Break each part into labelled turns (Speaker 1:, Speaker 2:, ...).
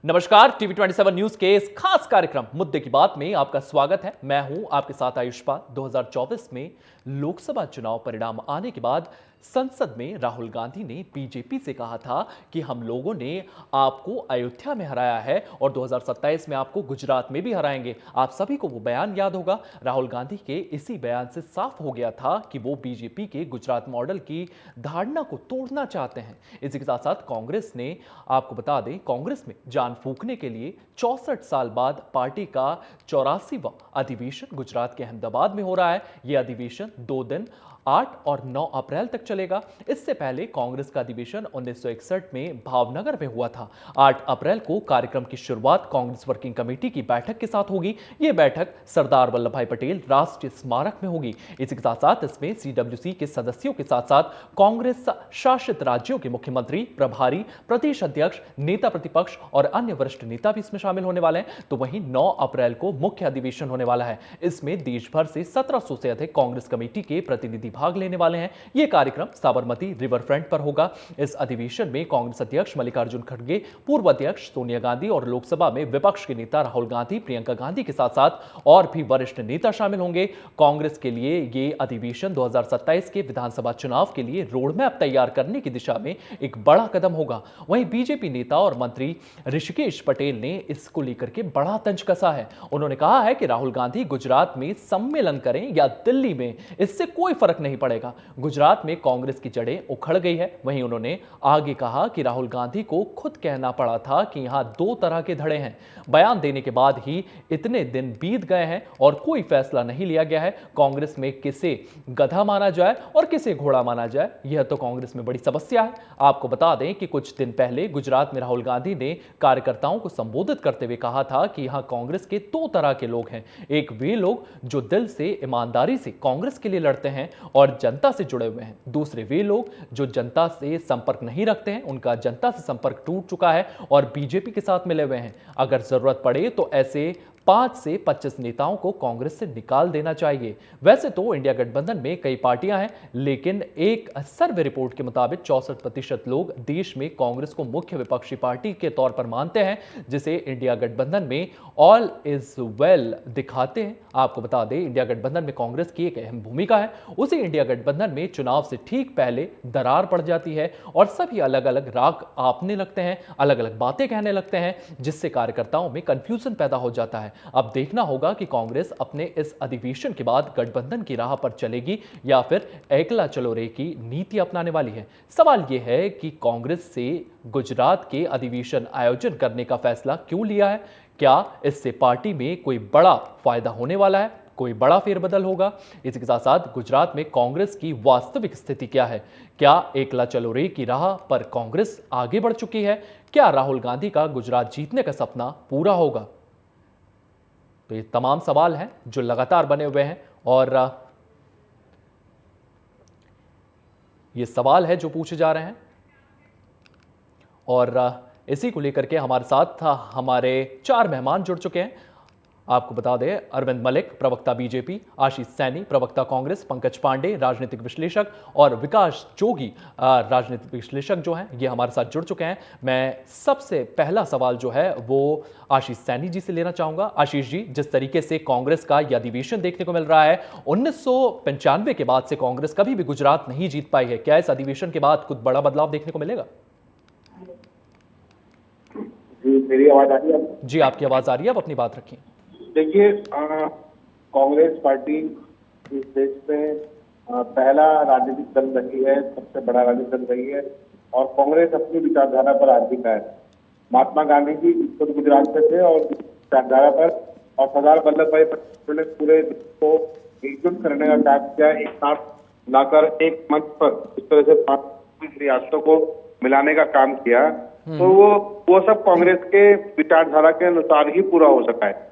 Speaker 1: नमस्कार, TV 27 news के इस खास कार्यक्रम मुद्दे की बात में आपका स्वागत है। मैं हूं आपके साथ आयुष्पाल। 2024 में लोकसभा चुनाव परिणाम आने के बाद संसद में राहुल गांधी ने बीजेपी से कहा था कि हम लोगों ने आपको अयोध्या में हराया है और 2027 में आपको गुजरात में भी हराएंगे। आप सभी को वो बयान याद होगा। राहुल गांधी के इसी बयान से साफ हो गया था कि वो बीजेपी के गुजरात मॉडल की धारणा को तोड़ना चाहते हैं। इसी के साथ साथ कांग्रेस ने, आपको बता दें, कांग्रेस में जान फूंकने के लिए 64 साल बाद पार्टी का 84वां अधिवेशन गुजरात के अहमदाबाद में हो रहा है। यह अधिवेशन 2 दिन 8 और 9 अप्रैल तक चलेगा। इससे पहले कांग्रेस का अधिवेशन 1961 में भावनगर में हुआ था। 8 अप्रैल को कार्यक्रम की शुरुआत कांग्रेस वर्किंग कमेटी की बैठक के साथ होगी। यह बैठक सरदार वल्लभ भाई पटेल राष्ट्रीय स्मारक में होगी। इसी के साथ साथ इसमें सीडब्ल्यूसी के सदस्यों के साथ साथ कांग्रेस शासित राज्यों के मुख्यमंत्री, प्रभारी, प्रदेश अध्यक्ष, नेता प्रतिपक्ष और अन्य वरिष्ठ नेता भी इसमें शामिल होने वाले हैं। तो वहीं 9 अप्रैल को मुख्य अधिवेशन होने वाला है। इसमें देश भर से 1700 से अधिक कांग्रेस कमेटी के प्रतिनिधि भाग लेने वाले हैं। यह कार्यक्रम साबरमती रिवर फ्रंट पर होगा। इस अधिवेशन में कांग्रेस अध्यक्ष मल्लिकार्जुन खड़गे, पूर्व अध्यक्ष सोनिया गांधी और लोकसभा में विपक्ष के नेता राहुल गांधी, प्रियंका गांधी के साथ साथ और भी वरिष्ठ नेता शामिल होंगे। कांग्रेस के लिए यह अधिवेशन 2027 के विधानसभा चुनाव के लिए रोड मैप तैयार करने की दिशा में एक बड़ा कदम होगा। वहीं बीजेपी नेता और मंत्री ऋषिकेश पटेल ने इसको लेकर के बड़ा तंज कसा है। उन्होंने कहा है कि राहुल गांधी गुजरात में सम्मेलन करें या दिल्ली में, इससे कोई फर्क नहीं पड़ेगा। गुजरात में कांग्रेस की जड़ें उखड़ गई है। वहीं उन्होंने आगे कहा कि राहुल गांधी को खुद कहना पड़ा था कि यहां 2 तरह के धड़े हैं। बयान देने के बाद ही इतने दिन बीत गए हैं और कोई फैसला नहीं लिया गया है। कांग्रेस में किसे गधा माना जाए और किसे घोड़ा माना जाए, यह तो कांग्रेस में बड़ी समस्या है। आपको बता दें कि कुछ दिन पहले गुजरात में राहुल गांधी ने कार्यकर्ताओं को संबोधित करते हुए कहा था कि यहां कांग्रेस के 2 तरह के लोग हैं। एक वे लोग जो दिल से, ईमानदारी से कांग्रेस के लिए लड़ते हैं और जनता से जुड़े हुए हैं। दूसरे वे लोग जो जनता से संपर्क नहीं रखते हैं, उनका जनता से संपर्क टूट चुका है और बीजेपी के साथ मिले हुए हैं। अगर जरूरत पड़े तो ऐसे 5 से 25 नेताओं को कांग्रेस से निकाल देना चाहिए। वैसे तो इंडिया गठबंधन में कई पार्टियां हैं, लेकिन एक सर्वे रिपोर्ट के मुताबिक 64% लोग देश में कांग्रेस को मुख्य विपक्षी पार्टी के तौर पर मानते हैं, जिसे इंडिया गठबंधन में ऑल इज वेल दिखाते हैं। आपको बता दें, इंडिया गठबंधन में कांग्रेस की एक अहम भूमिका है। उसी इंडिया गठबंधन में चुनाव से ठीक पहले दरार पड़ जाती है और सभी अलग अलग राग आपने लगते हैं, अलग अलग बातें कहने लगते हैं, जिससे कार्यकर्ताओं में कंफ्यूजन पैदा हो जाता है। अब देखना होगा कि कांग्रेस अपने इस अधिवेशन के बाद गठबंधन की राह पर चलेगी या फिर एकला चलो रे की नीति अपनाने वाली है। सवाल यह है कि कांग्रेस से गुजरात के अधिवेशन आयोजन करने का फैसला क्यों लिया है? क्या इससे पार्टी में कोई बड़ा फायदा होने वाला है? कोई बड़ा फेरबदल होगा? इसी के साथ साथ गुजरात में कांग्रेस की वास्तविक स्थिति क्या है? क्या एकला चलो रे की राह पर कांग्रेस आगे बढ़ चुकी है? क्या राहुल गांधी का गुजरात जीतने का सपना पूरा होगा? तो ये तमाम सवाल हैं जो लगातार बने हुए हैं और ये सवाल है जो पूछे जा रहे हैं और इसी को लेकर के हमारे साथ हमारे 4 मेहमान जुड़ चुके हैं। आपको बता दें, अरविंद मलिक, प्रवक्ता बीजेपी, आशीष सैनी, प्रवक्ता कांग्रेस, पंकज पांडे, राजनीतिक विश्लेषक, और विकास जोगी, राजनीतिक विश्लेषक जो हैं, ये हमारे साथ जुड़ चुके हैं। मैं सबसे पहला सवाल जो है वो आशीष सैनी जी से लेना चाहूंगा। आशीष जी, जिस तरीके से कांग्रेस का यह अधिवेशन देखने को मिल रहा है, 1995 के बाद से कांग्रेस कभी भी गुजरात नहीं जीत पाई है। क्या इस अधिवेशन के बाद कुछ बड़ा बदलाव देखने को मिलेगा?
Speaker 2: जी, मेरी आवाज आ रही है?
Speaker 1: जी, आपकी आवाज आ रही है, आप अपनी बात रखिए।
Speaker 2: देखिए, कांग्रेस पार्टी इस देश में पहला राजनीतिक दल रही है, सबसे बड़ा राजनीतिक दल रही है और कांग्रेस अपनी विचारधारा पर आज भी कायम है। महात्मा गांधी जी खुद गुजरात से थे और विचारधारा पर, और सरदार वल्लभ भाई पटेल ने पूरे देश को एकजुट करने का काम किया, एक साथ लाकर एक मंच पर इस तरह से 5 रियासतों को मिलाने का काम किया। तो वो सब कांग्रेस के विचारधारा के अनुसार ही पूरा हो सका है।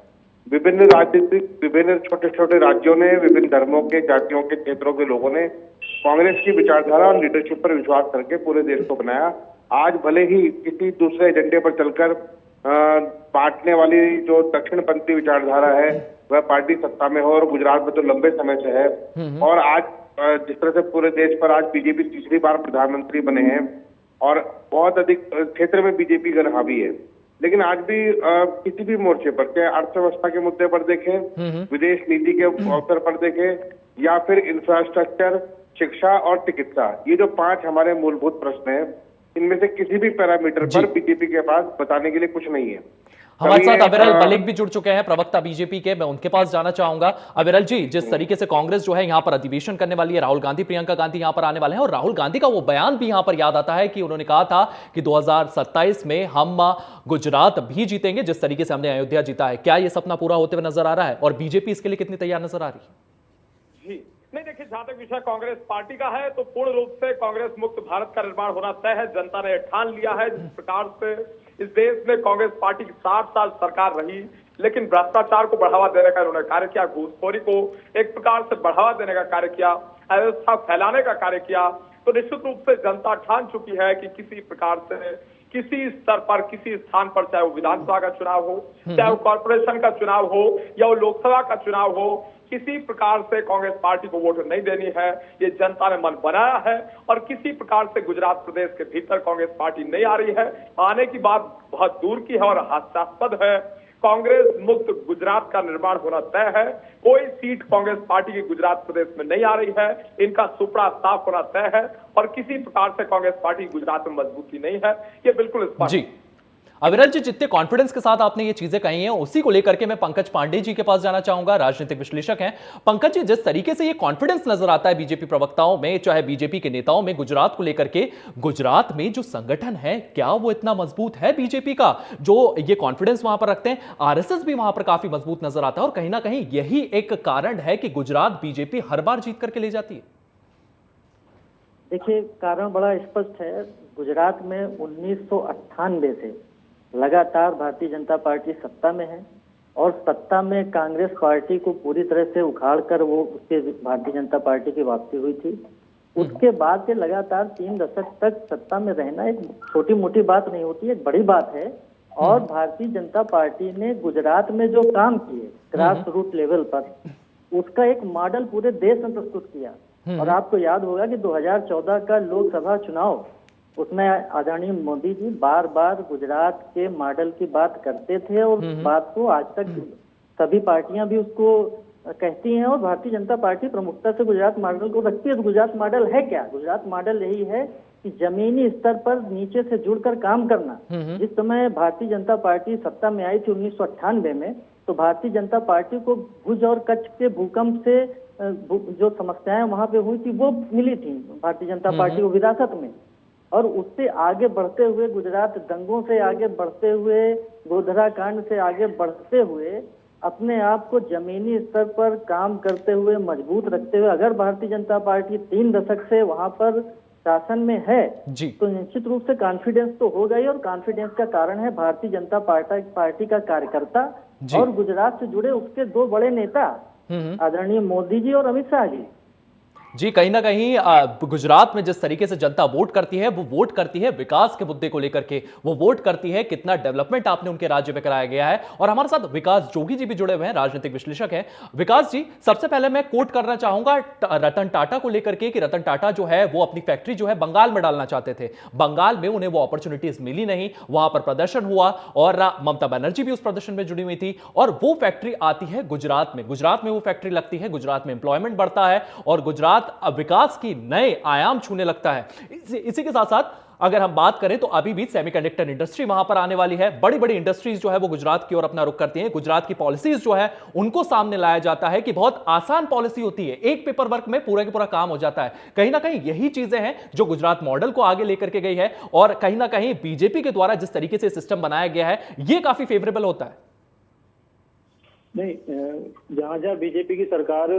Speaker 2: विभिन्न छोटे छोटे राज्यों ने, विभिन्न धर्मों के, जातियों के, क्षेत्रों के लोगों ने कांग्रेस की विचारधारा और लीडरशिप पर विश्वास करके पूरे देश को बनाया। आज भले ही किसी दूसरे एजेंडे पर चलकर बांटने वाली जो दक्षिणपंथी विचारधारा है वह पार्टी सत्ता में हो, और गुजरात में तो लंबे समय से है, और आज जिस तरह से पूरे देश पर आज बीजेपी तीसरी बार प्रधानमंत्री बने हैं और बहुत अधिक क्षेत्र में बीजेपी का हावी है, लेकिन आज भी किसी भी मोर्चे पर, चाहे अर्थव्यवस्था के मुद्दे पर देखें, विदेश नीति के अवसर पर देखें, या फिर इंफ्रास्ट्रक्चर, शिक्षा और चिकित्सा, ये जो 5 हमारे मूलभूत प्रश्न हैं, इनमें से किसी भी पैरामीटर पर बीजेपी के पास बताने के लिए कुछ नहीं है।
Speaker 1: हमारे साथ अविरल मलिक भी जुड़ चुके हैं, प्रवक्ता बीजेपी के, मैं उनके पास जाना चाहूंगा। अविरल जी, जिस तरीके से कांग्रेस जो है यहाँ पर अधिवेशन करने वाली है, राहुल गांधी, प्रियंका गांधी यहाँ पर आने वाले हैं, और राहुल गांधी का वो बयान भी यहाँ पर याद आता है कि उन्होंने कहा था कि 2027 में हम गुजरात भी जीतेंगे, जिस तरीके से हमने अयोध्या जीता है। क्या ये सपना पूरा होते हुए नजर आ रहा है, और बीजेपी इसके लिए कितनी तैयार नजर आ रही है?
Speaker 3: जी नहीं, देखिए, जहां तक विषय कांग्रेस पार्टी का है तो पूर्ण रूप से कांग्रेस मुक्त भारत का निर्माण होना तय है। जनता ने ठान लिया है। जिस प्रकार से इस देश में कांग्रेस पार्टी की 60 साल सरकार रही, लेकिन भ्रष्टाचार को बढ़ावा देने का उन्होंने कार्य किया, घूसखोरी को एक प्रकार से बढ़ावा देने का कार्य किया, अव्यवस्था फैलाने का कार्य किया, तो निश्चित रूप से जनता ठान चुकी है कि किसी प्रकार से किसी स्तर पर, किसी स्थान पर, चाहे वो विधानसभा का चुनाव हो, चाहे वो कॉर्पोरेशन का चुनाव हो, या वो लोकसभा का चुनाव हो, किसी प्रकार से कांग्रेस पार्टी को वोट नहीं देनी है। ये जनता ने मन बनाया है, और किसी प्रकार से गुजरात प्रदेश के भीतर कांग्रेस पार्टी नहीं आ रही है। आने की बात बहुत दूर की है और हास्यास्पद है। कांग्रेस मुक्त गुजरात का निर्माण होना तय है। कोई सीट कांग्रेस पार्टी की गुजरात प्रदेश में नहीं आ रही है। इनका सुपड़ा साफ होना तय है, और किसी प्रकार से कांग्रेस पार्टी गुजरात में मजबूती नहीं है, ये बिल्कुल स्पष्ट
Speaker 1: जी। अविरल जी, जितने कॉन्फिडेंस के साथ आपने ये चीजें कही हैं, उसी को लेकर के मैं पंकज पांडे जी के पास जाना चाहूंगा, राजनीतिक विश्लेषक हैं। पंकज जी, जिस तरीके से ये कॉन्फिडेंस नजर आता है बीजेपी प्रवक्ताओं में, चाहे बीजेपी के नेताओं में, गुजरात को लेकर के, गुजरात में जो संगठन है, क्या वो इतना मजबूत है बीजेपी का, जो ये कॉन्फिडेंस वहां पर रखते हैं? आरएसएस भी वहां पर काफी मजबूत नजर आता है, और कहीं ना कहीं यही एक कारण है कि गुजरात बीजेपी हर बार जीत करके ले जाती है।
Speaker 4: देखिए, कारण बड़ा स्पष्ट है। गुजरात में 1998 से लगातार भारतीय जनता पार्टी सत्ता में है, और सत्ता में कांग्रेस पार्टी को पूरी तरह से उखाड़कर वो उसके भारतीय जनता पार्टी की वापसी हुई थी। उसके बाद से लगातार 3 दशक तक सत्ता में रहना एक छोटी मोटी बात नहीं होती है, एक बड़ी बात है। और भारतीय जनता पार्टी ने गुजरात में जो काम किए ग्रास रूट लेवल पर, उसका एक मॉडल पूरे देश में प्रस्तुत किया। और आपको याद होगा कि 2014 का लोकसभा चुनाव, उसमें आदरणीय मोदी जी बार बार गुजरात के मॉडल की बात करते थे, और बात को आज तक सभी पार्टियां भी उसको कहती हैं, और भारतीय जनता पार्टी प्रमुखता से गुजरात मॉडल को रखती है। तो गुजरात मॉडल है क्या? गुजरात मॉडल यही है कि जमीनी स्तर पर नीचे से जुड़कर काम करना। जिस समय भारतीय जनता पार्टी सत्ता में आई थी 1998 में, तो भारतीय जनता पार्टी को भुज और कच्छ के भूकंप से जो समस्याएं वहां पे हुई थी वो मिली थी भारतीय जनता पार्टी को विरासत में। और उससे आगे बढ़ते हुए, गुजरात दंगों से आगे बढ़ते हुए, गोधरा कांड से आगे बढ़ते हुए, अपने आप को जमीनी स्तर पर काम करते हुए, मजबूत रखते हुए, अगर भारतीय जनता पार्टी 3 दशक से वहां पर शासन में है
Speaker 1: जी,
Speaker 4: तो निश्चित रूप से कॉन्फिडेंस तो होगा ही। और कॉन्फिडेंस का कारण है भारतीय जनता पार्टी का कार्यकर्ता और गुजरात से जुड़े उसके 2 बड़े नेता, आदरणीय मोदी जी और अमित शाह जी।
Speaker 1: जी, कहीं ना कहीं गुजरात में जिस तरीके से जनता वोट करती है, वो वोट करती है विकास के मुद्दे को लेकर के, वो वोट करती है कितना डेवलपमेंट आपने उनके राज्य में कराया गया है। और हमारे साथ विकास जोगी जी भी जुड़े हुए हैं, राजनीतिक विश्लेषक हैं। विकास जी, सबसे पहले मैं कोट करना चाहूंगा रतन टाटा को लेकर के, कि रतन टाटा जो है वो अपनी फैक्ट्री जो है बंगाल में डालना चाहते थे। बंगाल में उन्हें वो अपॉर्चुनिटीज मिली नहीं, वहां पर प्रदर्शन हुआ, और ममता बनर्जी भी उस प्रदर्शन में जुड़ी हुई थी, और वो फैक्ट्री आती है गुजरात में। गुजरात में वो फैक्ट्री लगती है, गुजरात में इंप्लॉयमेंट बढ़ता है, और गुजरात विकास की नए आयाम छूने लगता है। इसी के साथ साथ अगर हम बात करें तो अभी भी सेमीकंडक्टर इंडस्ट्री वहां पर आने वाली है। बड़ी बड़ी इंडस्ट्रीज जो है वो गुजरात की ओर अपना रुख करती हैं। गुजरात की पॉलिसीज जो है उनको सामने लाया जाता है कि बहुत आसान पॉलिसी होती है, एक पेपर वर्क में पूरा का पूरा काम हो जाता है। कहीं ना कहीं यही चीजें हैं जो गुजरात मॉडल को आगे लेकर के गई है, और कहीं ना कहीं बीजेपी के द्वारा जिस तरीके से सिस्टम बनाया गया है ये काफी फेवरेबल होता है।
Speaker 5: नहीं, जहां जहां बीजेपी की सरकार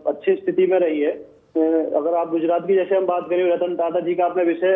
Speaker 5: अच्छी स्थिति में रही है, अगर आप गुजरात की जैसे हम बात करें, रतन टाटा जी का आपने विषय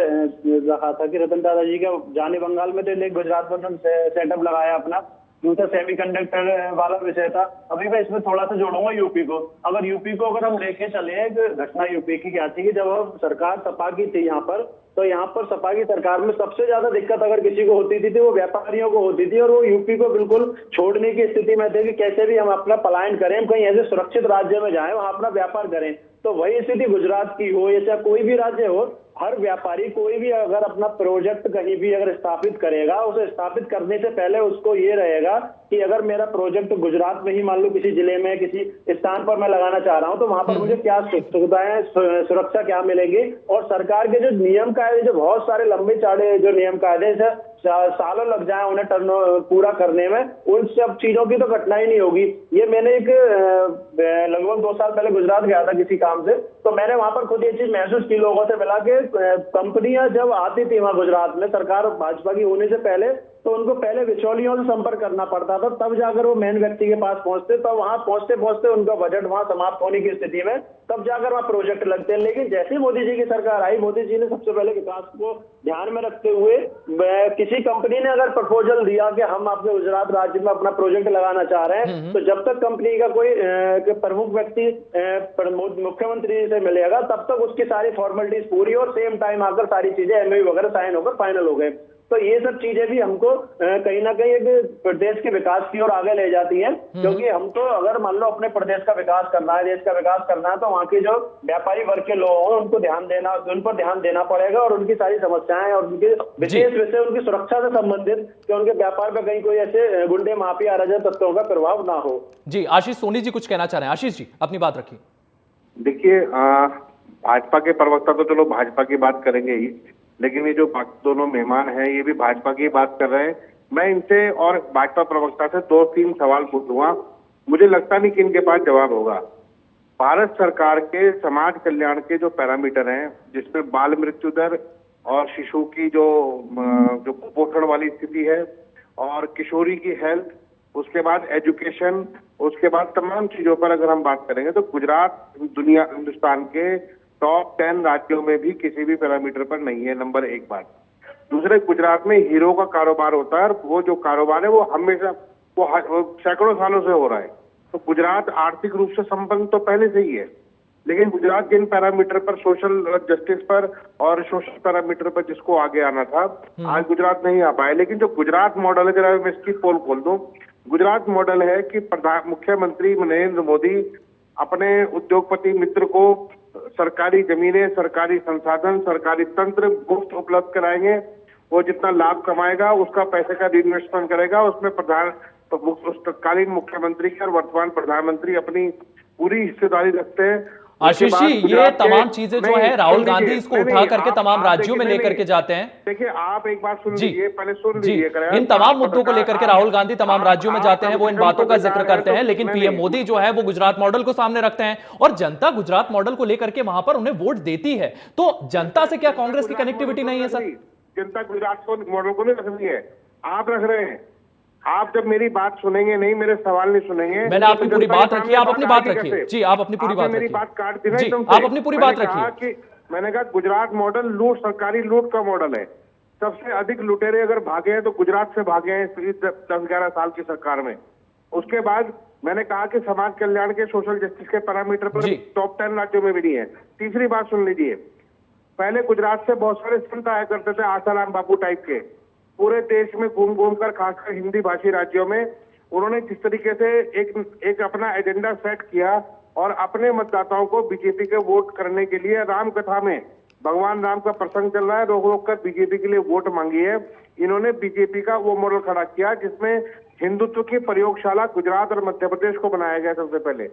Speaker 5: रखा था कि रतन टाटा जी का जाने बंगाल में थे, गुजरात में सेटअप लगाया अपना। दूसरा सेमीकंडक्टर वाला विषय था। अभी मैं इसमें थोड़ा सा जोड़ूंगा यूपी को। अगर यूपी को अगर हम लेके चले, एक घटना यूपी की क्या थी कि जब सरकार सपा की थी यहाँ पर, तो यहाँ पर सपा की सरकार में सबसे ज्यादा दिक्कत अगर किसी को होती थी तो वो व्यापारियों को होती थी, और वो यूपी को बिल्कुल छोड़ने की स्थिति में थे कि कैसे भी हम अपना पलायन करें, हम कहीं ऐसे सुरक्षित राज्य में जाएं, वहां अपना व्यापार करें। तो वही स्थिति गुजरात की हो या चाहे कोई भी राज्य हो, हर व्यापारी कोई भी अगर अपना प्रोजेक्ट कहीं भी अगर स्थापित करेगा, उसे स्थापित करने से पहले उसको ये रहेगा कि अगर मेरा प्रोजेक्ट गुजरात में ही मान लो किसी जिले में किसी स्थान पर मैं लगाना चाह रहा हूं, तो वहां पर मुझे क्या सुविधाएं, सुरक्षा क्या मिलेंगी, और सरकार के जो नियम कायदे, जो बहुत सारे लंबे चौड़े जो नियम कायदे सालों लग जाए उन्हें पूरा करने में, उन सब चीजों की तो कठिनाई नहीं होगी। ये मैंने एक लगभग 2 साल पहले गुजरात गया था किसी काम से, तो मैंने वहां पर खुद ये चीज महसूस की, लोगों से मिला के कंपनियां जब आती थी वहां गुजरात में, सरकार भाजपा की होने से पहले, तो उनको पहले बिचौलियों से संपर्क करना पड़ता था, तब जाकर वो मेन व्यक्ति के पास पहुंचते, तो वहां पहुंचते पहुंचते उनका बजट वहां समाप्त होने की स्थिति में तब जाकर वहां प्रोजेक्ट लगते हैं। लेकिन जैसे ही मोदी जी की सरकार आई, मोदी जी ने सबसे पहले विकास को ध्यान में रखते हुए किसी कंपनी ने अगर प्रपोजल दिया कि हम आपके गुजरात राज्य में अपना प्रोजेक्ट लगाना चाह रहे हैं, तो जब तक कंपनी का कोई प्रमुख व्यक्ति मुख्यमंत्री से मिलेगा, तब तक उसकी सारी फॉर्मेलिटीज पूरी और सेम टाइम आकर सारी चीजें एमओयू वगैरह साइन होकर फाइनल हो गए। तो ये सब चीजें भी हमको कहीं ना कहीं एक प्रदेश के विकास की ओर आगे ले जाती हैं, क्योंकि हम तो अगर मान लो अपने प्रदेश का विकास करना है, देश का विकास करना है, तो वहाँ के जो व्यापारी वर्ग के लोग हैं उनको उन पर ध्यान देना पड़ेगा, और उनकी सारी समस्याएं और उनके विशेष विषय उनकी सुरक्षा से संबंधित, कि उनके व्यापार पर कहीं कोई ऐसे गुंडे माफिया अराजक तत्वों का प्रभाव ना हो।
Speaker 1: जी, आशीष सोनी जी कुछ कहना चाह रहे हैं। आशीष जी अपनी बात रखिए।
Speaker 2: देखिए, भाजपा के प्रवक्ता तो चलो भाजपा की बात करेंगे ही, लेकिन ये जो दोनों मेहमान हैं ये भी भाजपा की बात कर रहे हैं। मैं इनसे और भाजपा प्रवक्ता से 2-3 सवाल पूछूंगा, मुझे लगता नहीं कि इनके पास जवाब होगा। भारत सरकार के समाज कल्याण के जो पैरामीटर हैं, जिसमें बाल मृत्यु दर और शिशु की जो कुपोषण वाली स्थिति है, और किशोरी की हेल्थ, उसके बाद एजुकेशन, उसके बाद तमाम चीजों पर अगर हम बात करेंगे तो गुजरात हिंदुस्तान के टॉप 10 राज्यों में भी किसी भी पैरामीटर पर नहीं है, नंबर 1 बात। दूसरे, गुजरात में हीरो का कारोबार होता है, और वो जो कारोबार है वो हमेशा वो सैकड़ों सालों से हो रहा है। तो गुजरात आर्थिक रूप से संपन्न तो पहले से ही है, लेकिन गुजरात जिन पैरामीटर पर, सोशल जस्टिस पर और सोशल पैरामीटर पर जिसको आगे आना था, आज गुजरात नहीं आ पाया। लेकिन जो गुजरात मॉडल है, जरा मैं इसकी पोल खोल दूं, गुजरात मॉडल है कि मुख्यमंत्री नरेंद्र मोदी अपने उद्योगपति मित्र को सरकारी जमीनें, सरकारी संसाधन, सरकारी तंत्र मुफ्त उपलब्ध कराएंगे। वो जितना लाभ कमाएगा उसका पैसे का इन्वेस्टमेंट करेगा, उसमें तत्कालीन मुख्यमंत्री और वर्तमान प्रधानमंत्री अपनी पूरी हिस्सेदारी रखते हैं।
Speaker 1: आशीष जी, ये तमाम चीजें जो है राहुल गांधी इसको उठा करके तमाम राज्यों में लेकर के जाते हैं।
Speaker 2: देखिए, आप एक बात सुन लीजिए, पहले सुन लीजिए।
Speaker 1: इन तमाम मुद्दों को लेकर के राहुल गांधी तमाम राज्यों में जाते हैं, वो इन बातों का जिक्र करते हैं, लेकिन पीएम मोदी जो है वो गुजरात मॉडल को सामने रखते हैं, और जनता गुजरात मॉडल को लेकर के वहां पर उन्हें वोट देती है। तो जनता से क्या कांग्रेस की कनेक्टिविटी नहीं है सर?
Speaker 2: जनता गुजरात मॉडल को नहीं रख रही है, आप रख रहे हैं। आप जब मेरी बात सुनेंगे नहीं, मेरे सवाल नहीं सुनेंगे।
Speaker 1: मैंने आपकी पूरी बात रखी है, आप अपनी बात रखिए। जी, आप अपनी पूरी बात
Speaker 2: मेरी बात काट दी ना
Speaker 1: एकदम से। आप अपनी पूरी बात रखिए।
Speaker 2: मैंने कहा गुजरात मॉडल लूट, सरकारी लूट का मॉडल है। सबसे अधिक लुटेरे अगर भागे हैं तो गुजरात से भागे हैं 10-11 साल की सरकार में। उसके बाद मैंने कहा कि समाज कल्याण के, सोशल जस्टिस के पैरामीटर पर टॉप 10 राज्यों में भी नहीं है। तीसरी बात सुन लीजिए, पहले गुजरात से बहुत सारे संत आया करते थे, आसाराम बापू टाइप के, पूरे देश में घूम घूम कर, खासकर हिंदी भाषी राज्यों में, उन्होंने जिस तरीके से एक अपना एजेंडा सेट किया और अपने मतदाताओं को बीजेपी के वोट करने के लिए, राम कथा में भगवान राम का प्रसंग चल रहा है, रोक रोक कर बीजेपी के लिए वोट मांगी है। इन्होंने बीजेपी का वो मॉडल खड़ा किया जिसमें हिंदुत्व की प्रयोगशाला गुजरात और मध्य प्रदेश को बनाया गया सबसे पहले,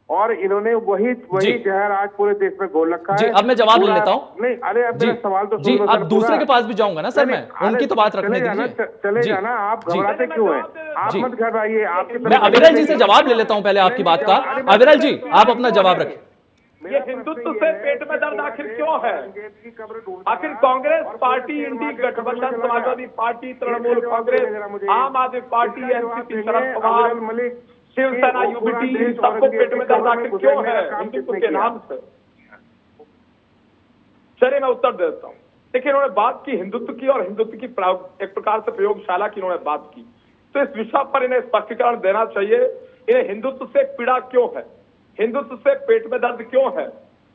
Speaker 2: और इन्होंने वही जहर आज पूरे देश में घोल रखा है।
Speaker 1: अब मैं जवाब ले लेता हूँ।
Speaker 2: नहीं, अरे अब मेरा सवाल तो
Speaker 1: जी, अब दूसरे के पास भी जाऊंगा ना सर, मैं उनकी तो बात रखने दीजिए।
Speaker 2: चले जाना, आप घबराते क्यों हैं? आप मत घबराइए।
Speaker 1: मैं अविरल जी से जवाब ले लेता हूँ पहले आपकी बात का। अविरल जी, आप अपना जवाब रखिए।
Speaker 3: ये हिंदुत्व से पेट में दर्द आखिर क्यों है? आखिर कांग्रेस पार्टी, इंडी गठबंधन, समाजवादी पार्टी, तृणमूल कांग्रेस, आम आदमी party, NCP, Sharad Pawar, Shiv Sena, UBT, सबको पेट में दर्द आखिर क्यों है हिंदुत्व के नाम से? चलिए मैं उत्तर देता हूँ। देखिए, इन्होंने बात की हिंदुत्व की, और हिंदुत्व की एक प्रकार से प्रयोगशाला की इन्होंने बात की, तो इस विषय पर इन्हें स्पष्टीकरण देना चाहिए। इन्हें हिंदुत्व से पीड़ा क्यों है, हिंदुत्व से पेट में दर्द क्यों है,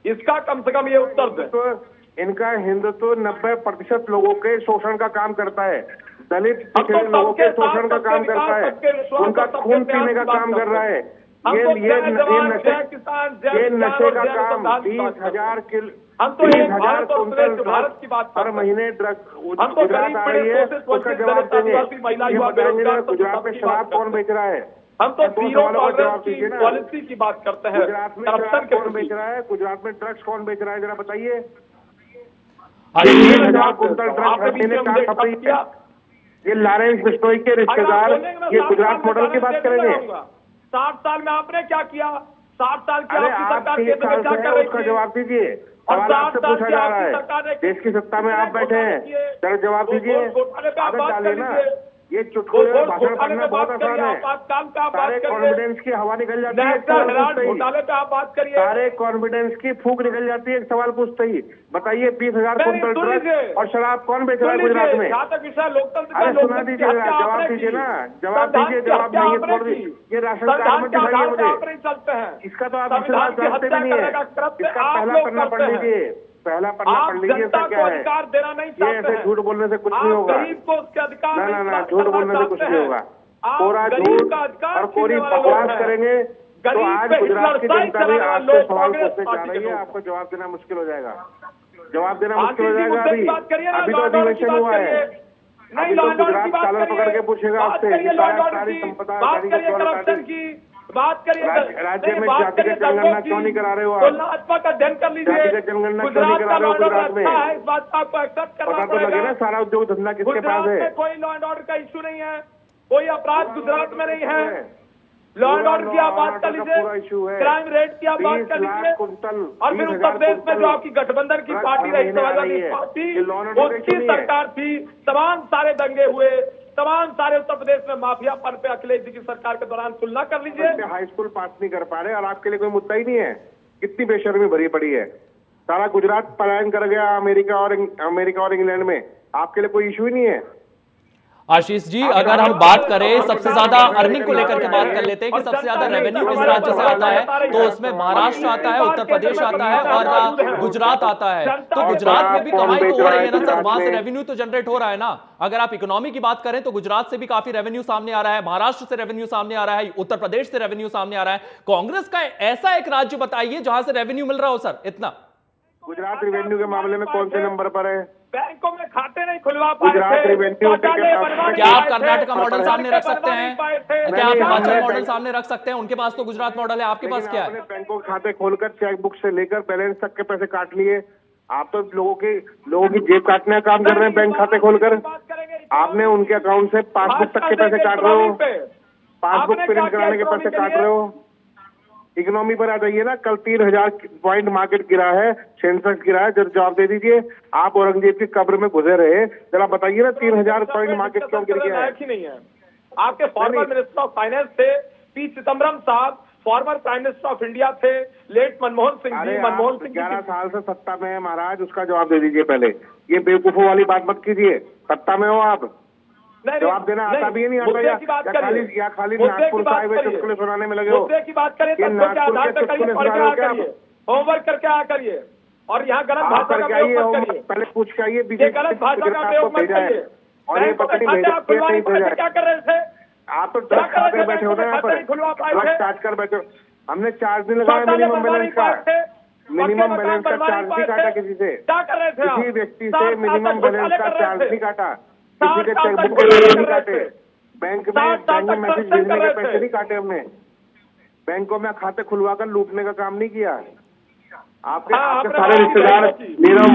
Speaker 3: इसका कम से कम ये उत्तर दें।
Speaker 2: इनका हिंदुत्व 90% लोगों के शोषण का काम करता है, दलित पिछड़े लोगों के शोषण का काम करता है, उनका खून पीने का काम कर रहा है।
Speaker 3: हमको जय जवान
Speaker 2: नशे
Speaker 3: जय किसान जय
Speaker 2: ये
Speaker 3: विज्ञान
Speaker 2: नशे
Speaker 3: और
Speaker 2: का
Speaker 3: जय
Speaker 2: काम
Speaker 3: अनुसंधान की बात
Speaker 2: 20,000 किलो
Speaker 3: हम तो एक भारत और
Speaker 2: कुंटल
Speaker 3: श्रेष्ठ भारत की बात
Speaker 2: हर
Speaker 3: करते हैं।
Speaker 2: महीने ड्रग
Speaker 3: हम तो
Speaker 2: गुजरात
Speaker 3: गरीब
Speaker 2: आ
Speaker 3: पीड़ित
Speaker 2: रही है,
Speaker 3: शोषित
Speaker 2: उसका
Speaker 3: वंचित
Speaker 2: जवाब
Speaker 3: दलित
Speaker 2: देंगे।
Speaker 3: आदिवासी महिला
Speaker 2: ये
Speaker 3: युवा
Speaker 2: बताएंगे ना
Speaker 3: बेरोजगार
Speaker 2: गुजरात में
Speaker 3: सबकी
Speaker 2: शराब
Speaker 3: बात
Speaker 2: कौन
Speaker 3: करते
Speaker 2: बेच रहा है?
Speaker 3: हम तो
Speaker 2: दो
Speaker 3: जीरो
Speaker 2: सवालों का
Speaker 3: टॉलरेंस
Speaker 2: जवाब
Speaker 3: की
Speaker 2: दीजिए ना।
Speaker 3: पॉलिसी की बात करते हैं।
Speaker 2: गुजरात में
Speaker 3: करप्शन
Speaker 2: शराब
Speaker 3: के
Speaker 2: कौन बेच
Speaker 3: प्रति।
Speaker 2: रहा है? गुजरात में ड्रग्स कौन बेच रहा है? जरा बताइए।
Speaker 1: आशीष जी,
Speaker 2: 30,000 कुंटल ड्रग्स
Speaker 3: आपने
Speaker 2: हर महीने
Speaker 3: बीच में
Speaker 2: कहाँ
Speaker 3: मुझे
Speaker 2: खप रही
Speaker 3: ठप किया।
Speaker 2: है? ये लॉरेंस बिश्नोई के रिश्तेदार ये गुजरात मॉडल की बात करेंगे।
Speaker 3: 60 साल में आपने क्या किया? 60 साल की
Speaker 2: अरे
Speaker 3: आपकी
Speaker 2: आप
Speaker 3: सरकार
Speaker 2: 30
Speaker 3: केंद्र में
Speaker 2: साल
Speaker 3: क्या
Speaker 2: से
Speaker 3: कर
Speaker 2: है,
Speaker 3: रही
Speaker 2: उसका
Speaker 3: थी?
Speaker 2: जवाब दीजिए।
Speaker 3: और
Speaker 2: सवाल
Speaker 3: 60
Speaker 2: आपसे
Speaker 3: साल
Speaker 2: पूछा
Speaker 3: की
Speaker 2: जा
Speaker 3: आपकी
Speaker 2: रहा
Speaker 3: सरकार ने
Speaker 2: है। देश की सत्ता में आप बैठे हैं, जरा जवाब दीजिए।
Speaker 3: घोटाले पे आप
Speaker 2: आदत
Speaker 3: बात कर
Speaker 2: डालिए ना।
Speaker 3: लीजिए।
Speaker 2: ये चुटकुले में भाषण
Speaker 3: घोटाले
Speaker 2: पढ़ना
Speaker 3: पे
Speaker 2: बहुत
Speaker 3: बात
Speaker 2: आसान
Speaker 3: करिए।
Speaker 2: है।
Speaker 3: आप आज काम का आप
Speaker 2: सारे
Speaker 3: बात करिए।
Speaker 2: कॉन्फिडेंस की हवा निकल जाती है एक
Speaker 3: नेशनल
Speaker 2: सवाल
Speaker 3: हेराल्ड
Speaker 2: पूछते ही।
Speaker 3: घोटाले पे आप बात करिए।
Speaker 2: सारे कॉन्फिडेंस की फूक निकल जाती है एक सवाल पूछते ही। बताइए 20,000
Speaker 3: नहीं,
Speaker 2: कुंटल
Speaker 3: सुन
Speaker 2: ड्रग्स
Speaker 3: लीजिए।
Speaker 2: और शराब कौन बेच रहा है
Speaker 3: सुन
Speaker 2: गुजरात
Speaker 3: लीजिए,
Speaker 2: में?
Speaker 3: जहाँ तक विषय लोकतंत्र का
Speaker 2: अरे सुना
Speaker 3: लोकतंत्र की
Speaker 2: दीजिए,
Speaker 3: हत्या
Speaker 2: जवाब
Speaker 3: आपने
Speaker 2: दीजिए
Speaker 3: की।
Speaker 2: ना। जवाब
Speaker 3: संविधान
Speaker 2: दीजिए,
Speaker 3: की
Speaker 2: जवाब
Speaker 3: हत्या
Speaker 2: नहीं है,
Speaker 3: आपने
Speaker 2: छोड़
Speaker 3: की।
Speaker 2: दीजिए। ये राशन कार्ड
Speaker 3: संविधान
Speaker 2: मत
Speaker 3: के
Speaker 2: दिखाइए
Speaker 3: आधार पे
Speaker 2: मुझे।
Speaker 3: आप नहीं चलते हैं।
Speaker 2: इसका तो आप
Speaker 3: संविधान
Speaker 2: इस्तेमाल
Speaker 3: की
Speaker 2: जानते भी
Speaker 3: हत्या
Speaker 2: नहीं है।
Speaker 3: करने का कृत्य
Speaker 2: इसका
Speaker 3: आप
Speaker 2: पहला
Speaker 3: लोग
Speaker 2: पन्ना
Speaker 3: करते
Speaker 2: पढ़
Speaker 3: हैं।
Speaker 2: लीजिए। पहला पन्ना
Speaker 3: आप
Speaker 2: पढ़ लीजिए,
Speaker 3: जनता
Speaker 2: इसका
Speaker 3: को
Speaker 2: क्या है?
Speaker 3: अधिकार देना नहीं
Speaker 2: ये
Speaker 3: चाहते
Speaker 2: ऐसे
Speaker 3: हैं।
Speaker 2: झूठ बोलने से कुछ
Speaker 3: आप
Speaker 2: नहीं होगा।
Speaker 3: गरीब को उसके अधिकार
Speaker 2: ना
Speaker 3: नहीं
Speaker 2: ना ना,
Speaker 3: प्राप्त
Speaker 2: झूठ
Speaker 3: करना
Speaker 2: बोलने से कुछ
Speaker 3: चाहते
Speaker 2: नहीं
Speaker 3: हैं।
Speaker 2: होगा।
Speaker 3: आप
Speaker 2: पूरा
Speaker 3: गरीब
Speaker 2: झूठ
Speaker 3: का अधिकार
Speaker 2: और
Speaker 3: छीनने
Speaker 2: पूरी
Speaker 3: वाले लोग
Speaker 2: बकवास
Speaker 3: हैं।
Speaker 2: करेंगे तो
Speaker 3: गरीब
Speaker 2: आज
Speaker 3: पे
Speaker 2: गुजरात की
Speaker 3: हिटलर
Speaker 2: जनता भी
Speaker 3: साइड
Speaker 2: आपसे
Speaker 3: चलाने
Speaker 2: सवाल
Speaker 3: वाले
Speaker 2: पूछने
Speaker 3: लोग
Speaker 2: जा रही है।
Speaker 3: कांग्रेस
Speaker 2: आपको जवाब देना मुश्किल हो जाएगा। जवाब देना
Speaker 3: आशीष
Speaker 2: मुश्किल हो
Speaker 3: जी,
Speaker 2: जाएगा।
Speaker 3: मुद्दे की
Speaker 2: अभी
Speaker 3: बात करिए ना,
Speaker 2: अभी तो
Speaker 3: लॉ एंड ऑर्डर की
Speaker 2: अधिवेशन
Speaker 3: बात
Speaker 2: हुआ है।
Speaker 3: करिए। नहीं,
Speaker 2: अभी
Speaker 3: लॉ
Speaker 2: तो
Speaker 3: एंड ऑर्डर
Speaker 2: गुजरात
Speaker 3: की बात
Speaker 2: चालान
Speaker 3: करिए।
Speaker 2: पकड़ के पूछेगा
Speaker 3: बात
Speaker 2: आपसे
Speaker 3: करिए
Speaker 2: कि
Speaker 3: लॉ एंड
Speaker 2: सारा
Speaker 3: ऑर्डर
Speaker 2: सारी
Speaker 3: की,
Speaker 2: संपदा
Speaker 3: बात
Speaker 2: सारी
Speaker 3: करिए
Speaker 2: चौड़
Speaker 3: करप्शन
Speaker 2: काटी।
Speaker 3: की, बात करिए
Speaker 2: राज्य
Speaker 3: नहीं,
Speaker 2: में
Speaker 3: बात
Speaker 2: जातिगत
Speaker 3: करिए
Speaker 2: जनगणना
Speaker 3: दंगों की।
Speaker 2: क्यों नहीं करा रहे हो आप?
Speaker 3: तुलनात्मक अध्ययन कर लीजिए।
Speaker 2: जातिगत जनगणना क्यों नहीं
Speaker 3: गुजरात
Speaker 2: करा
Speaker 3: का
Speaker 2: रहे
Speaker 3: लॉ
Speaker 2: हो
Speaker 3: एंड ऑर्डर
Speaker 2: गुजरात में?
Speaker 3: अच्छा है, इस बात का आपको एक्सेप्ट करना
Speaker 2: पता तो लगे ना
Speaker 3: पड़ेगा।
Speaker 2: सारा उद्योग धंधा किसके पास
Speaker 3: गुजरात
Speaker 2: है?
Speaker 3: में कोई लॉ एंड ऑर्डर का इश्यू नहीं है, कोई अपराध गुजरात में नहीं है। लॉ एंड ऑर्डर की आप बात कर लीजिए, क्राइम रेट की आप बात कर
Speaker 2: 20 लाख
Speaker 3: लीजिए।
Speaker 2: कुंटल
Speaker 3: और फिर उत्तर प्रदेश में जो आपकी गठबंधन की पार्टी रही, समाजवादी पार्टी, उसकी सरकार थी, तमाम सारे दंगे हुए, तमाम सारे उत्तर प्रदेश में माफियापन पे अखिलेश जी की सरकार के दौरान तुलना कर लीजिए।
Speaker 2: हाई स्कूल पास नहीं कर पा रहे और आपके लिए कोई मुद्दा ही नहीं है। कितनी बेशर्मी भरी पड़ी है। सारा गुजरात पलायन कर गया अमेरिका और इंग्लैंड में। आपके लिए कोई इशू ही नहीं है।
Speaker 1: आशीष जी, अगर हम बात करें सबसे ज्यादा अर्निंग को लेकर के बात कर लेते हैं कि सबसे ज्यादा रेवेन्यू किस राज्य से आता है, तो उसमें महाराष्ट्र आता है, उत्तर प्रदेश आता है और गुजरात आता है। तो गुजरात में भी कमाई तो हो रही है ना सर, वहां से रेवेन्यू तो जनरेट हो रहा है ना। अगर आप इकोनॉमी की बात करें तो गुजरात से भी काफी रेवेन्यू सामने आ रहा है, महाराष्ट्र से रेवेन्यू सामने आ रहा है, उत्तर प्रदेश से रेवेन्यू सामने आ रहा है। कांग्रेस का ऐसा एक राज्य बताइए जहां से रेवेन्यू मिल रहा हो सर इतना।
Speaker 2: गुजरात रेवेन्यू के मामले में कौन से नंबर पर है?
Speaker 3: बैंकों में खाते नहीं खुलवा पाए
Speaker 2: गुजरात
Speaker 3: थे,
Speaker 2: रेवेन्यू
Speaker 3: शौचालय बनवा नहीं
Speaker 1: क्या आप
Speaker 3: पाए थे,
Speaker 1: कर्नाटका मॉडल सामने रख सकते
Speaker 3: बनवा नहीं पाए थे।
Speaker 1: हैं? क्या आप
Speaker 2: नहीं,
Speaker 1: हिमाचल
Speaker 2: हमने
Speaker 1: मॉडल
Speaker 2: बैंक-
Speaker 1: सामने रख सकते हैं? उनके पास तो गुजरात मॉडल है, आपके पास क्या
Speaker 2: आपने
Speaker 1: है?
Speaker 2: बैंकों के खाते खोलकर चेकबुक से लेकर बैलेंस तक के पैसे काट लिए। आप तो लोगों की जेब काटने का काम कर रहे हैं बैंक खाते खोलकर। आपने उनके अकाउंट से पासबुक तक के पैसे काट रहे हो, पासबुक प्रिंट कराने के पैसे काट रहे हो। इकोनॉमी पर आ जाइए ना। कल 3,000 पॉइंट मार्केट गिरा है, सेंसेक्स गिरा है, जब जवाब दे दीजिए। आप औरंगजेब की कब्र में घुसे रहे, जरा बताइए ना 3,000 पॉइंट मार्केट क्यों गिर गया है?
Speaker 3: ही नहीं है। आपके फॉर्मर मिनिस्टर ऑफ फाइनेंस थे पी चिदम्बरम साहब, former prime minister of India थे लेट मनमोहन सिंह जी। मनमोहन सिंह
Speaker 2: 11 साल से सत्ता में है महाराज, उसका जवाब दे दीजिए पहले। ये बेवकूफों वाली बात मत कीजिए। सत्ता में हो आप, जवाब देना आता भी नहीं आता, या खाली नागपुर से आए हुए चुटकुले सुनाने में लगे हो।
Speaker 3: मुद्दे की बात करिए,
Speaker 2: ये
Speaker 3: तथ्यों के आधार
Speaker 2: नागपुर
Speaker 3: पे
Speaker 2: के
Speaker 3: करिए,
Speaker 2: चुटकुले
Speaker 3: पढ़ के
Speaker 2: सुना
Speaker 3: आ
Speaker 2: रहे हो क्या?
Speaker 3: करिए, होमवर्क करके आ करिए, और यहाँ गलत
Speaker 2: आप
Speaker 3: भाषा का
Speaker 2: करके
Speaker 3: प्रयोग
Speaker 2: आइए,
Speaker 3: मत करिए।
Speaker 2: पहले पूछ के आइए।
Speaker 3: ये
Speaker 2: बीजेपी
Speaker 3: गलत भाषा का
Speaker 2: आपको
Speaker 3: प्रयोग मत
Speaker 2: भेजा है
Speaker 3: करिए।
Speaker 2: और ये
Speaker 3: बैंकों में
Speaker 2: पकड़ी
Speaker 3: खाते आप खुलवा नहीं पाए थे, क्या कर रहे थे?
Speaker 2: आप तो ड्रग्स खाते बैठे हो ना यहाँ पर, ड्रग्स चार्ज कर बैठे हो। हमने चार्ज नहीं लगाया मिनिमम बैलेंस का, मिनिमम बैलेंस का चार्ज नहीं काटा किसी से,
Speaker 3: क्या कर रहे थे?
Speaker 2: किसी व्यक्ति से मिनिमम बैलेंस का चार्ज नहीं काटा, किसी के चेकबुक के पैसे नहीं काटे, बैंक में मैसेज भेजने के पैसे नहीं काटे हमने, बैंकों में खाते खुलवा कर लूटने का काम नहीं किया। आपके सारे रिश्तेदार नीरव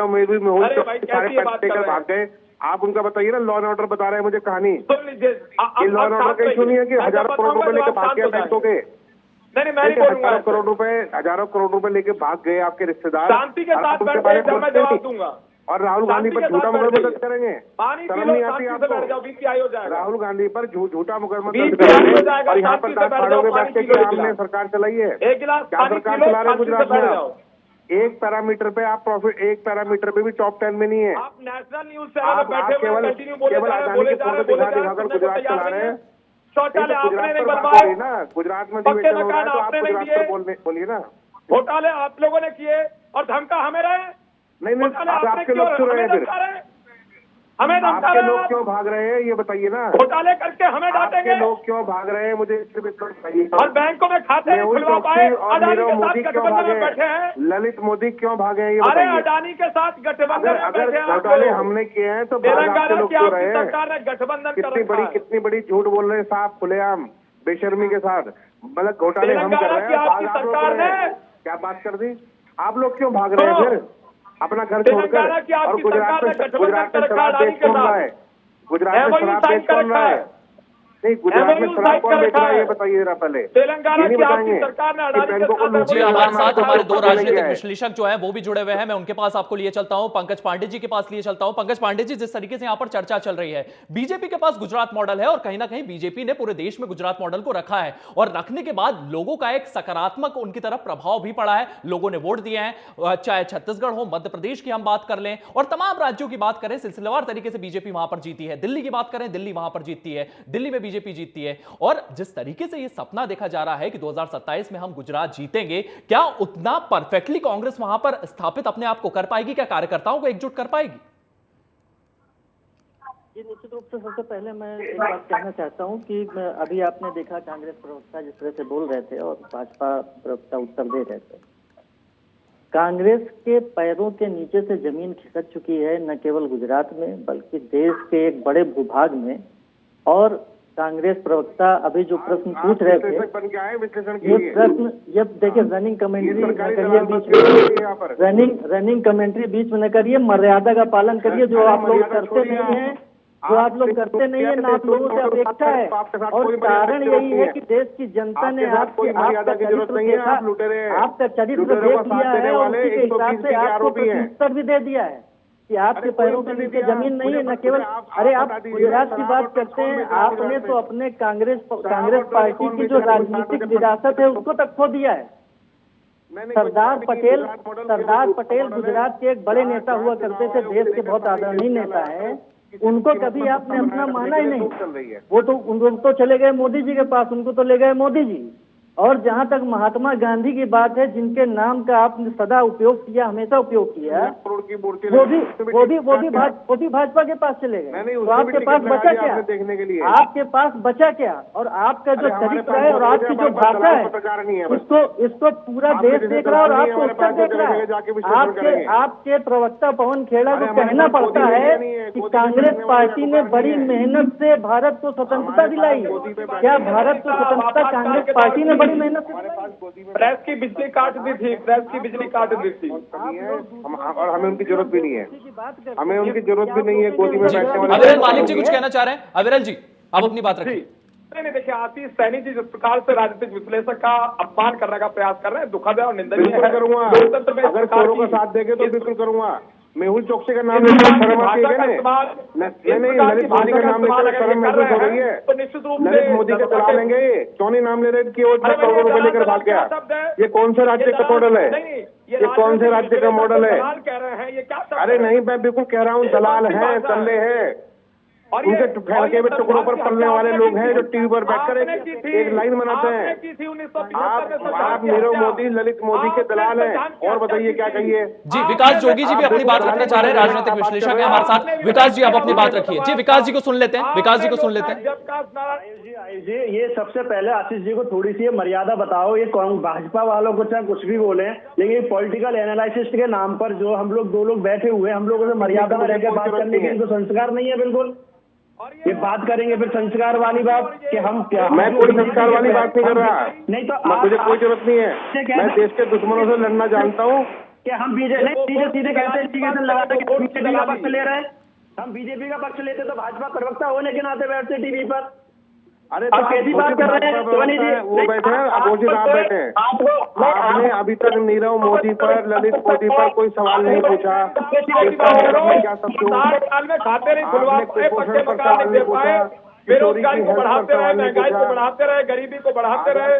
Speaker 2: मोदी में सारे पैसे लेकर भाग गए। आप उनका बताइए ना। लॉ एंड ऑर्डर बता रहे हैं मुझे कहानी।
Speaker 3: सुन लीजिए,
Speaker 2: ये लॉ एंड ऑर्डर का इशू नहीं है कि हजारों करोड़ रुपए लेके भाग गया बैंकों के।
Speaker 3: नहीं, मैं नहीं बोलूंगा।
Speaker 2: हजारों करोड़ रुपए लेके भाग गए आपके रिश्तेदार।
Speaker 3: शांति के साथ बैठे, जब मैं जवाब दूंगा।
Speaker 2: और राहुल गांधी पर झूठा मुकदमा दर्ज करेंगे।
Speaker 3: पानी
Speaker 2: शर्म नहीं आती आपको?
Speaker 3: बीपीआई हो जाएगा।
Speaker 2: राहुल गांधी पर झूठा मुकदमा दर्ज
Speaker 3: बीपीआई हो
Speaker 2: करेंगे
Speaker 3: जाएगा।
Speaker 2: और यहाँ पर दांत फाड़ोगे बैठ के कि हमने सरकार चलाई है।
Speaker 3: एक गिलास
Speaker 2: क्या
Speaker 3: पानी
Speaker 2: सरकार
Speaker 3: पी लो,
Speaker 2: चला रहे हैं
Speaker 3: शांति से
Speaker 2: गुजरात
Speaker 3: बैठ
Speaker 2: में?
Speaker 3: जाओ।
Speaker 2: एक पैरामीटर पे आप प्रॉफिट, एक पैरामीटर पे भी टॉप 10 में नहीं है।
Speaker 3: आप नेशनल न्यूज चैनल में
Speaker 2: आप
Speaker 3: बैठे हुए
Speaker 2: केवल
Speaker 3: कंटिन्यू बोले जा रहे हैं,
Speaker 2: अदानी
Speaker 3: बोले
Speaker 2: के
Speaker 3: जा रहे हैं,
Speaker 2: फोटो
Speaker 3: बोले जा रहे
Speaker 2: दिखाकर
Speaker 3: हैं,
Speaker 2: गुजरात
Speaker 3: तैयार
Speaker 2: चला
Speaker 3: नहीं
Speaker 2: रहे
Speaker 3: है।
Speaker 2: हैं।
Speaker 3: शौचालय आपने
Speaker 2: गुजरात
Speaker 3: नहीं
Speaker 2: पर बात
Speaker 3: बनवाए,
Speaker 2: हो रही ना, गुजरात में
Speaker 3: पक्के
Speaker 2: अधिवेशन हो रहा है
Speaker 3: मकान
Speaker 2: तो आप
Speaker 3: आपने नहीं
Speaker 2: गुजरात
Speaker 3: दिए।
Speaker 2: पर बोलिए ना।
Speaker 3: घोटाले आप लोगों ने किए और धमका हमें रहे।
Speaker 2: नहीं
Speaker 3: घोटाले
Speaker 2: आप
Speaker 3: आपने
Speaker 2: आपके
Speaker 3: किए
Speaker 2: लोग
Speaker 3: और
Speaker 2: क्यों रहे
Speaker 3: हमें
Speaker 2: हैं फिर?
Speaker 3: धमका रहे। हमें धमका
Speaker 2: आपके
Speaker 3: रहे
Speaker 2: लोग
Speaker 3: हैं
Speaker 2: क्यों भाग रहे हैं ये बताइए ना।
Speaker 3: घोटाले करके हमें डांटेंगे
Speaker 2: आपके लोग क्यों भाग रहे हैं मुझे सिर्फ इतना बताइए।
Speaker 3: और बैंकों में खाते नहीं
Speaker 2: मेहुल
Speaker 3: खुलवा पाए,
Speaker 2: चोकसी और
Speaker 3: अडानी
Speaker 2: नीरव
Speaker 3: के साथ
Speaker 2: मोदी क्यों
Speaker 3: गठबंधन
Speaker 2: भागे
Speaker 3: में बैठे हैं।
Speaker 2: ललित मोदी क्यों भागे हैं ये
Speaker 3: अरे
Speaker 2: बताइए।
Speaker 3: अडानी के साथ गठबंधन में
Speaker 2: अगर
Speaker 3: बैठे हैं आप
Speaker 2: घोटाले
Speaker 3: लोग।
Speaker 2: हमने किए हैं तो भाग आपके
Speaker 3: तेलंगाना
Speaker 2: लोग
Speaker 3: की
Speaker 2: क्यों
Speaker 3: आपकी
Speaker 2: रहे हैं।
Speaker 3: सरकार ने गठबंधन कर
Speaker 2: कितनी बड़ी झूठ बोल रहे हैं साहब खुलेआम बेशर्मी के साथ। मतलब घोटाले हम कर रहे हैं,
Speaker 3: तेलंगाना की
Speaker 2: भाग
Speaker 3: आपकी
Speaker 2: आप लोग
Speaker 3: सरकार
Speaker 2: रहे हैं।
Speaker 3: ने
Speaker 2: क्या बात कर दी। आप लोग क्यों भाग रहे हैं फिर अपना घर छोड़कर।
Speaker 3: तेलंगाना की
Speaker 2: और
Speaker 3: आपकी
Speaker 2: गुजरात
Speaker 3: सरकार ने
Speaker 2: में
Speaker 3: गठबंधन कर रखा है
Speaker 2: शराब
Speaker 3: अडानी
Speaker 2: बेच
Speaker 3: के
Speaker 2: कौन रहा
Speaker 3: साथ।
Speaker 2: है। गुजरात में शराब बेच कौन रहा है। नहीं गुजरात में
Speaker 3: MOU
Speaker 2: शराब कौन
Speaker 3: साइन
Speaker 2: बेच
Speaker 3: कर
Speaker 2: रहा है ये
Speaker 3: रखा है।
Speaker 2: बताइए जरा पहले।
Speaker 3: तेलंगाना
Speaker 2: ये नहीं
Speaker 3: की आपकी
Speaker 2: बताएंगे
Speaker 3: सरकार ने
Speaker 2: कि
Speaker 3: अडानी के
Speaker 2: बैंकों को
Speaker 3: साथ
Speaker 2: लूट
Speaker 1: जी
Speaker 2: लिया,
Speaker 1: हमारे
Speaker 2: हमारे
Speaker 1: साथ हमारे दो
Speaker 2: ऊपर चले
Speaker 1: राजनीतिक
Speaker 2: गया है।
Speaker 1: विश्लेषक जो है वो भी जुड़े हुए हैं, मैं उनके पास आपको लिए चलता हूं। पंकज पांडे जी के पास लिए चलता हूं। पंकज पांडे जी, जिस तरीके से यहां पर चर्चा चल रही है, बीजेपी के पास गुजरात मॉडल है और कहीं ना कहीं बीजेपी ने पूरे देश में गुजरात मॉडल को रखा है और रखने के बाद लोगों का एक सकारात्मक उनकी तरफ प्रभाव भी पड़ा है। लोगों ने वोट दिए हैं, चाहे छत्तीसगढ़ हो, मध्य प्रदेश की हम बात कर लें और तमाम राज्यों की बात करें, सिलसिलेवार तरीके से बीजेपी वहां पर जीती है। दिल्ली की बात करें, दिल्ली वहां पर जीतती है, दिल्ली में बीजेपी जीतती है। और जिस तरीके से ये सपना देखा जा रहा है कि 2027 में हम गुजरात जीतेंगे, क्या उतना परफेक्टली कांग्रेस वहां पर स्थापित अपने आप को कर पाएगी? क्या कार्यकर्ताओं को एकजुट कर पाएगी?
Speaker 4: जी निश्चित रूप से सबसे पहले मैं एक बात कहना चाहता हूं कि अभी आपने देखा कांग्रेस प्रवक्ता जिस तरह से बोल रहे थे और भाजपा प्रवक्ता उत्तर दे रहे थे। कांग्रेस के पैरों के नीचे से जमीन खिसक चुकी है, न केवल गुजरात में बल्कि देश के एक बड़े भूभाग में। और कांग्रेस प्रवक्ता अभी जो प्रश्न पूछ रहे थे, ये प्रश्न जब देखिए रनिंग कमेंट्री न करिए बीच में, रनिंग कमेंट्री बीच में न करिए, मर्यादा का पालन करिए। जो आप लोग करते नहीं है, जो आप लोग करते नहीं है ना, आप लोगों से अपेक्षा है। और कारण यही है कि देश की जनता ने आपका चरित्र देखा, आपका चरित्र देख लिया है और उसी के हिसाब से आपको प्रत्युत्तर भी दे दिया है कि आपके पैरों के नीचे जमीन नहीं है। न केवल अरे आप गुजरात की बात करते हैं, आपने तो अपने कांग्रेस पार्टी की जो राजनीतिक विरासत है उसको तक खो दिया है। सरदार पटेल गुजरात के एक बड़े नेता हुआ करते थे, देश के बहुत आदरणीय नेता है। उनको कभी आपने अपना माना ही नहीं। वो तो चले गए मोदी जी के पास, उनको तो ले गए मोदी जी। और जहां तक महात्मा गांधी की बात है, जिनके नाम का आपने सदा उपयोग किया, हमेशा उपयोग किया, वो भी भाजपा के पास चले गए। तो आपके पास बचा क्या? आपके पास बचा क्या? और आपका जो चरित्र है और आपकी जो भाषा है, इसको पूरा देश देख रहा है और आपको उत्तर देख रहा है। आपके प्रवक्ता पवन खेड़ा को कहना पड़ता है कि कांग्रेस पार्टी ने बड़ी मेहनत से भारत को स्वतंत्रता दिलाई। क्या भारत को स्वतंत्रता कांग्रेस पार्टी ने बड़ी मेहनत से दिलाई?
Speaker 3: प्रेस की बिजली काट दी थी, प्रेस की बिजली काट दी थी।
Speaker 2: और हमें उनकी जरूरत भी नहीं है, हमें उनकी जरूरत भी नहीं है गोदी में बैठने वाले।
Speaker 1: अविरल मालिक जी कुछ कहना चाह रहे हैं? अविरल जी आप अपनी बात रखिए।
Speaker 3: नहीं देखिए, आशीष सैनी जी जिस प्रकार से राजनीतिक विश्लेषक का अपमान करने का प्रयास कर रहे हैं, दुखद है और निंदनीय है।
Speaker 2: करूंगा,
Speaker 3: लोकतंत्र में
Speaker 2: अगर चोरों का साथ देंगे तो बिल्कुल करूंगा। मेहुल चोकसी का नाम लेकर शर्म आती है क्या? नहीं, ललित मोदी का नाम लेकर शर्म महसूस हो रही है।
Speaker 3: तो निश्चित रूप से
Speaker 2: ललित मोदी के चला लेंगे ये। क्यों नहीं नाम ले रहे कि वो करोड़ों रुपए लेकर भाग गया? ये कौन से राज्य का मॉडल है? ये कौन से राज्य का मॉडल है?
Speaker 3: कह रहे हैं ये क्या?
Speaker 2: अरे नहीं, मैं बिल्कुल कह रहा हूँ दलाल है, दल्ले है। उनके फैलके में टुकड़ों पर पलने वाले लोग हैं जो टीवी पर बैठकर एक लाइन बनाते हैं। आप नीरव मोदी, ललित मोदी के दलाल हैं। और बताइए क्या कहिए?
Speaker 1: जी विकास जोगी जी भी अपनी बात रखना चाह रहे हैं, राजनीतिक विश्लेषक हैं हमारे साथ। विकास जी आप अपनी बात रखिए। जी विकास जी को सुन लेते हैं, विकास जी को सुन लेते हैं।
Speaker 5: जी ये सबसे पहले आशीष जी को थोड़ी सी मर्यादा बताओ। ये भाजपा वालों को चाहे कुछ भी बोले, लेकिन पॉलिटिकल एनालिसिस के नाम पर जो हम लोग दो लोग बैठे हुए, हम लोगों से मर्यादा में रहकर बात करने की इनको संस्कार नहीं है। बिल्कुल ये बात करेंगे फिर संस्कार वाली बात कि हम क्या?
Speaker 2: मैं कोई संस्कार वाली बात नहीं कर रहा।
Speaker 5: नहीं तो
Speaker 2: मुझे कोई जरूरत नहीं है। मैं देश के दुश्मनों से लड़ना जानता हूँ।
Speaker 5: क्या हम बीजेपी सीधे कहते हैं लगाते बीजेपी का पक्ष ले रहे हैं? हम बीजेपी का पक्ष लेते तो भाजपा प्रवक्ता होने के नाते बैठते टीवी पर।
Speaker 2: अरे तो कैसी बात कर रहे हैं? वो बैठे हैं, अपोजिट आप बैठे हैं। आपने अभी तक नीरव मोदी पर, ललित मोदी पर कोई सवाल नहीं पूछा। क्या सब आपने कुपोषण पर सवाल नहीं पूछा?
Speaker 3: बेरोजगारी को बढ़ाते रहे, महंगाई को बढ़ाते रहे, गरीबी को बढ़ाते रहे,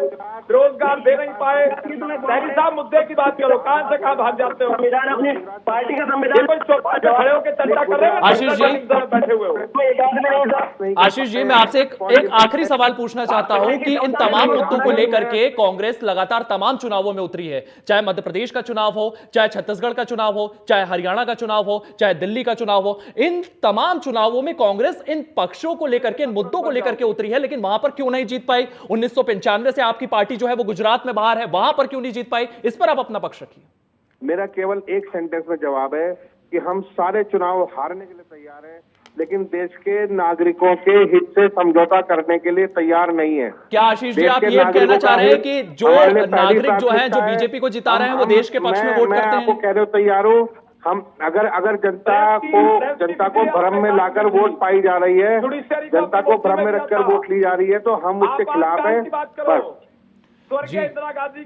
Speaker 3: रोजगार दे नहीं पाए। सहरी साहब मुद्दे की बात करो, कहां से कहां भाग जाते हो?
Speaker 5: संविधान अपनी पार्टी का
Speaker 3: ये
Speaker 5: संविधान
Speaker 3: कोई चौपाल पे खड़े होकर चर्चा कर रहे हैं?
Speaker 1: आशीष जी।
Speaker 3: बैठे हुए हो।
Speaker 1: आशीष जी, मैं आपसे एक आखिरी सवाल पूछना चाहता हूं कि इन तमाम मुद्दों को लेकर के कांग्रेस लगातार तमाम चुनावों में उतरी है, चाहे मध्य प्रदेश का चुनाव हो, चाहे छत्तीसगढ़ का चुनाव हो, चाहे हरियाणा का चुनाव हो, चाहे दिल्ली का चुनाव हो। इन तमाम चुनावों में कांग्रेस इन पक्षों को लेकर के, इन मुद्दों को लेकर के उतरी है, लेकिन वहां पर क्यों नहीं जीत पाई? 1995 से आपकी पार्टी जो है वो गुजरात में बाहर है, वहां पर क्यों नहीं जीत पाई? इस पर आप अपना पक्ष रखिए।
Speaker 2: मेरा केवल एक सेंटेंस में जवाब है कि हम सारे चुनाव हारने के लिए तैयार हैं, लेकिन देश के नागरिकों के हित से समझौता करने के लिए तैयार नहीं है।
Speaker 1: क्या आशीष जी
Speaker 2: देश
Speaker 1: आप
Speaker 2: के
Speaker 1: ये कहना
Speaker 2: नागरिकों
Speaker 1: चाह
Speaker 2: का
Speaker 1: रहे हैं
Speaker 2: हित
Speaker 1: कि जो
Speaker 2: हमारे लिए पहली
Speaker 1: नागरिक जो हैं, जो
Speaker 2: प्राथमिकता है।
Speaker 1: बीजेपी को जिता रहे हैं, वो देश के पक्ष में वोट
Speaker 2: मैं
Speaker 1: करते
Speaker 2: आपको
Speaker 1: हैं?
Speaker 2: कह रहे हो तैयार हूँ। हम अगर जनता को भ्रम में लाकर वोट पाई जा रही है, जनता को भ्रम में रखकर वोट ली जा रही है, तो हम उसके खिलाफ हैं। बस
Speaker 3: स्वर्गीय इंदिरा गांधी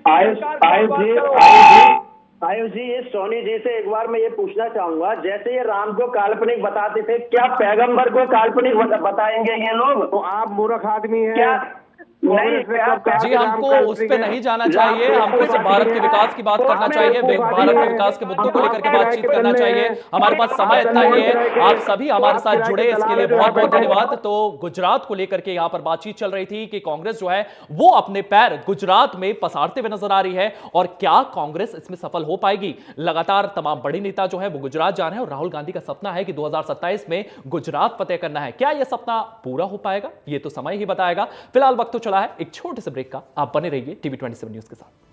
Speaker 5: आयुष जी, ये सोनी जी से एक बार मैं ये पूछना चाहूंगा, जैसे ये राम को काल्पनिक बताते थे, क्या पैगंबर को काल्पनिक बताएंगे ये लोग?
Speaker 2: तो आप मूर्ख आदमी हैं।
Speaker 5: क्या नहीं,
Speaker 1: जी, हमको उस पे नहीं जाना चाहिए, हमको सिर्फ भारत के विकास की बात करना चाहिए, भारत के विकास के मुद्दों को लेकर के बातचीत करना चाहिए। हमारे पास समय इतना ही है। आप सभी हमारे साथ जुड़े, इसके लिए बहुत बहुत धन्यवाद। तो गुजरात को लेकर के यहाँ पर बातचीत चल रही थी कि कांग्रेस जो है वो अपने पैर गुजरात में पसारते हुए नजर आ रही है, और क्या कांग्रेस इसमें सफल हो पाएगी? लगातार तमाम बड़े नेता जो है वो गुजरात जा रहे हैं, और राहुल गांधी का सपना है कि 2027 में गुजरात फतेह करना है। क्या यह सपना पूरा हो पाएगा? ये तो समय ही बताएगा। फिलहाल वक्त तो चला है एक छोटे से ब्रेक का। आप बने रहिए टीवी 27 न्यूज के साथ।